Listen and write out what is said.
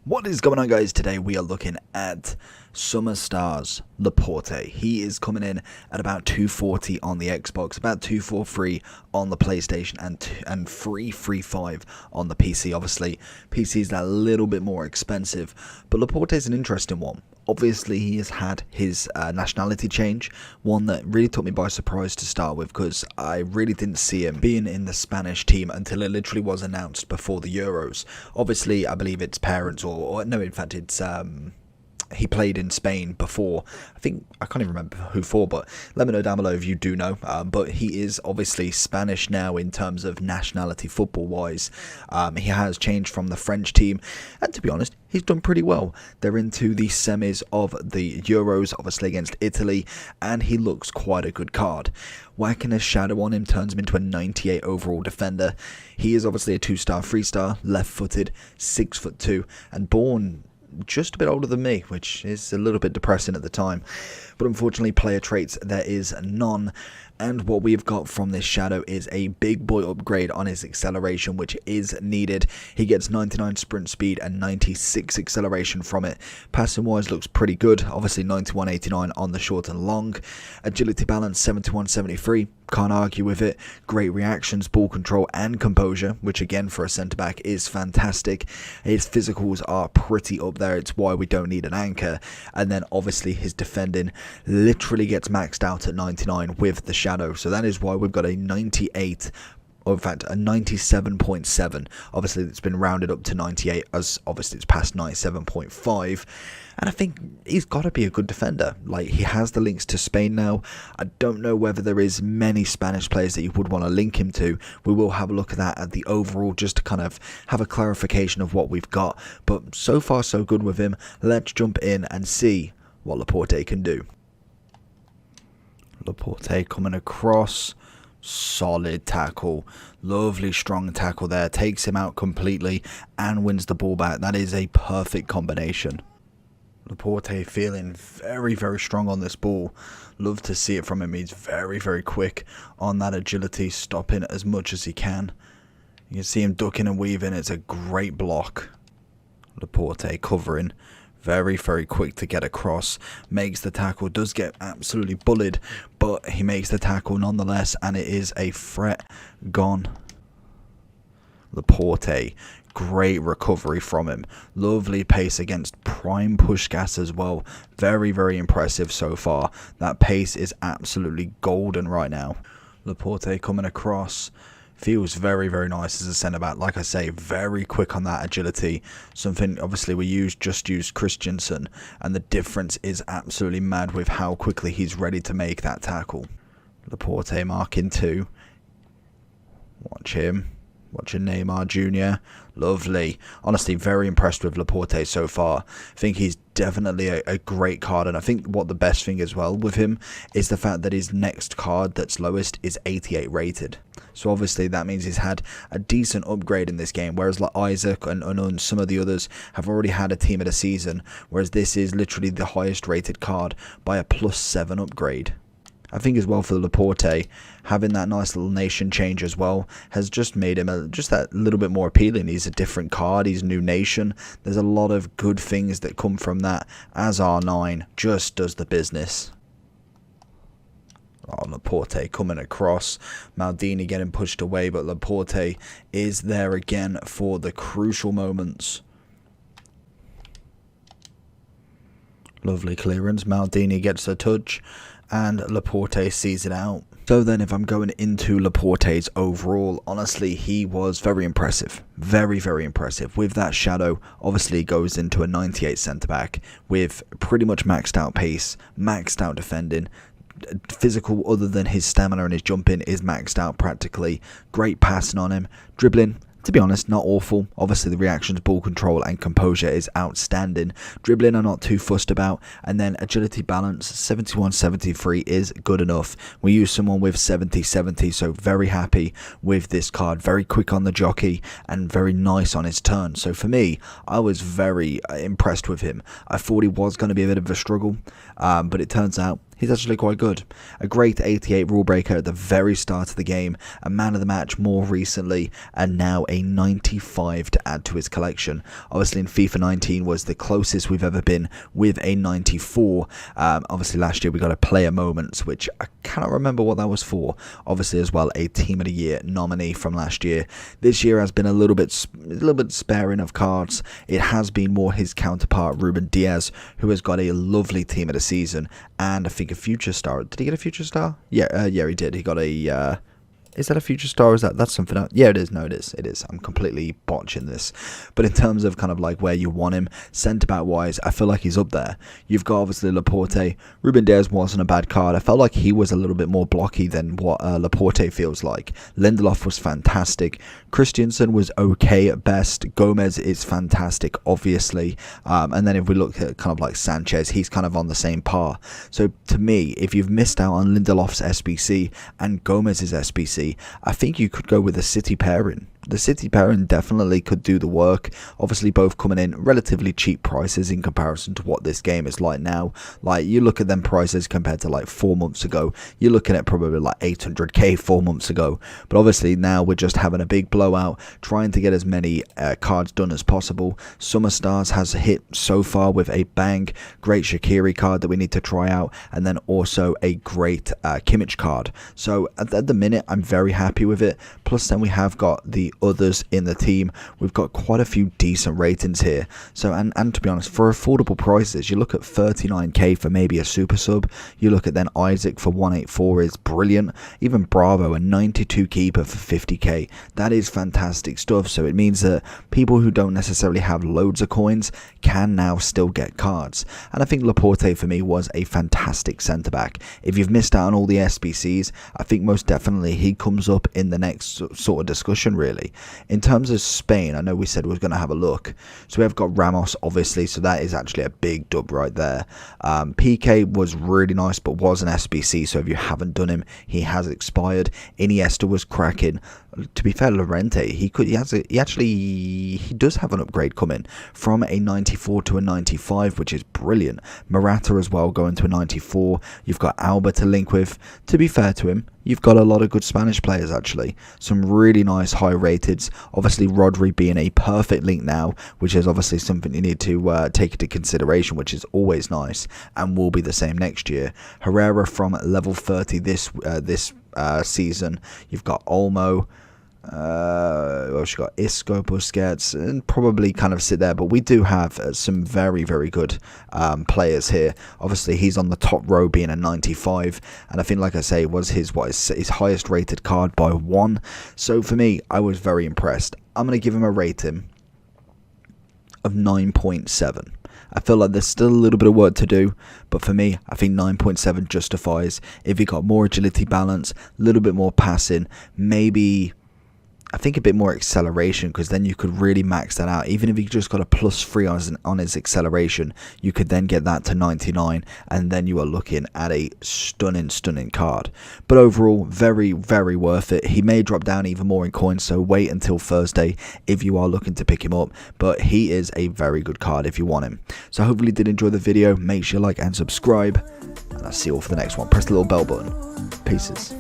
What is going on, guys? Today we are looking at Summer Stars Laporte. He is coming in at about 240 on the Xbox, about 243 on the PlayStation, and 335 on the PC. Obviously, PC is a little bit more expensive, but Laporte is an interesting one. Obviously, he has had his nationality change, one that really took me by surprise to start with, because I really didn't see him being in the Spanish team until it literally was announced before the Euros. Obviously, I believe it's parents, or no, in fact, it's he played in Spain before. I can't even remember who for, but let me know down below if you do know. But he is obviously Spanish now in terms of nationality football wise. He has changed from the French team, and to be honest, he's done pretty well. They're into the semis of the Euros, obviously against Italy, and he looks quite a good card. Whacking a shadow on him turns him into a 98 overall defender. He is obviously a 2-star, 3-star, left-footed, 6'2", and born just a bit older than me, which is a little bit depressing at the time. But unfortunately, player traits, there is none. And what we've got from this shadow is a big boy upgrade on his acceleration, which is needed. He gets 99 sprint speed and 96 acceleration from it. Passing wise looks pretty good. Obviously 91-89 on the short and long. Agility balance 71-73. Can't argue with it. Great reactions, ball control and composure, which again for a centre back is fantastic. His physicals are pretty up there. It's why we don't need an anchor. And then obviously his defending literally gets maxed out at 99 with the shadow. So that is why we've got a 98, or in fact a 97.7. Obviously it's been rounded up to 98, as obviously it's past 97.5. And I think he's got to be a good defender. Like, he has the links to Spain now. I don't know whether there is many Spanish players that you would want to link him to. We will have a look at that at the overall, just to kind of have a clarification of what we've got. But so far so good with him. Let's jump in and see what Laporte can do. Laporte coming across. Solid tackle, lovely strong tackle there, takes him out completely and wins the ball back. That is a perfect combination. Laporte feeling very, very strong on this ball. Love to see it from him. He's very, very quick on that agility, stopping as much as he can. You can see him ducking and weaving. It's a great block. Laporte covering. Very, very quick to get across. Makes the tackle. Does get absolutely bullied, but he makes the tackle nonetheless, and it is a threat gone. Laporte. Great recovery from him. Lovely pace against prime Puskás as well. Very, very impressive so far. That pace is absolutely golden right now. Laporte coming across. Feels very, very nice as a centre-back. Like I say, very quick on that agility. Something, obviously, we just used Christensen, and the difference is absolutely mad with how quickly he's ready to make that tackle. Laporte marking 2. Watch him. Watching Neymar Jr. Lovely. Honestly, very impressed with Laporte so far. I think he's definitely a great card, and I think what the best thing as well with him is the fact that his next card that's lowest is 88 rated. So obviously that means he's had a decent upgrade in this game, whereas like Isaac and some of the others have already had a team of the season, whereas this is literally the highest rated card by a +7 upgrade. I think as well for Laporte, having that nice little nation change as well has just made him just that little bit more appealing. He's a different card, he's a new nation. There's a lot of good things that come from that, as R9 just does the business. Oh, Laporte coming across. Maldini getting pushed away, but Laporte is there again for the crucial moments. Lovely clearance. Maldini gets a touch, and Laporte sees it out. So then if I'm going into Laporte's overall, honestly, he was very impressive. Very, very impressive. With that shadow, obviously goes into a 98 centre-back with pretty much maxed out pace, maxed out defending. Physical, other than his stamina and his jumping, is maxed out practically. Great passing on him. Dribbling, to be honest, not awful. Obviously the reactions, ball control and composure is outstanding. Dribbling I'm not too fussed about, and then agility balance 71-73 is good enough. We use someone with 70-70, so very happy with this card. Very quick on the jockey and very nice on his turn. So for me, I was very impressed with him. I thought he was going to be a bit of a struggle, but it turns out he's actually quite good. A great 88 rule breaker at the very start of the game, a man of the match more recently, and now a 95 to add to his collection. Obviously in FIFA 19 was the closest we've ever been with a 94. Obviously last year we got a player moments, which I cannot remember what that was for. Obviously as well a team of the year nominee from last year. This year has been a little bit sparing of cards. It has been more his counterpart Ruben Diaz, who has got a lovely team of the season and I think a future star. Did he get a future star? Yeah, he did. He got a is that a future star or is that's something else? Yeah, it is. No, it is. I'm completely botching this. But in terms of kind of like where you want him, centre-back wise, I feel like he's up there. You've got obviously Laporte. Ruben Diaz wasn't a bad card. I felt like he was a little bit more blocky than what Laporte feels like. Lindelof was fantastic. Christensen was okay at best. Gomez is fantastic, obviously. And then if we look at kind of like Sanchez, he's kind of on the same par. So to me, if you've missed out on Lindelof's SBC and Gomez's SBC, I think you could go with a City pairing. The City pairing definitely could do the work. Obviously both coming in relatively cheap prices in comparison to what this game is like now. Like you look at them prices compared to like 4 months ago, you're looking at probably like 800k 4 months ago. But obviously now we're just having a big blowout, trying to get as many cards done as possible. Summer Stars has hit so far with a bang. Great Shaqiri card that we need to try out, and then also a great Kimmich card. So at the minute I'm very happy with it. Plus then we have got the others in the team. We've got quite a few decent ratings here. So and to be honest, for affordable prices, you look at 39k for maybe a super sub. You look at then Isaac for 184 is brilliant. Even Bravo, a 92 keeper for 50k. That is fantastic stuff. So it means that people who don't necessarily have loads of coins can now still get cards. And I think Laporte for me was a fantastic centre back. If you've missed out on all the SBCs, I think most definitely he comes up in the next sort of discussion really. In terms of Spain, I know we said we were going to have a look. So we have got Ramos, obviously, so that is actually a big dub right there. PK was really nice, but was an SBC, so if you haven't done him, he has expired. Iniesta was cracking. To be fair, Llorente, he does have an upgrade coming from a 94 to a 95, which is brilliant. Morata as well going to a 94. You've got Alba to link with. To be fair to him, you've got a lot of good Spanish players actually. Some really nice high rateds. Obviously Rodri being a perfect link now, which is obviously something you need to take into consideration, which is always nice and will be the same next year. Herrera from level 30 this season. You've got Olmo. We've got Isco, Busquets, and probably kind of sit there, but we do have some very, very good players here. Obviously, he's on the top row being a 95, and I think, like I say, was his highest rated card by 1. So for me, I was very impressed. I'm going to give him a rating of 9.7. I feel like there's still a little bit of work to do, but for me, I think 9.7 justifies. If he got more agility balance, a little bit more passing, maybe I think a bit more acceleration, because then you could really max that out. Even if you just got a +3 on his acceleration, you could then get that to 99, and then you are looking at a stunning card. But overall, very, very worth it. He may drop down even more in coins, so wait until Thursday if you are looking to pick him up. But he is a very good card if you want him. So hopefully you did enjoy the video. Make sure you like and subscribe, and I'll see you all for the next one. Press the little bell button. Peace.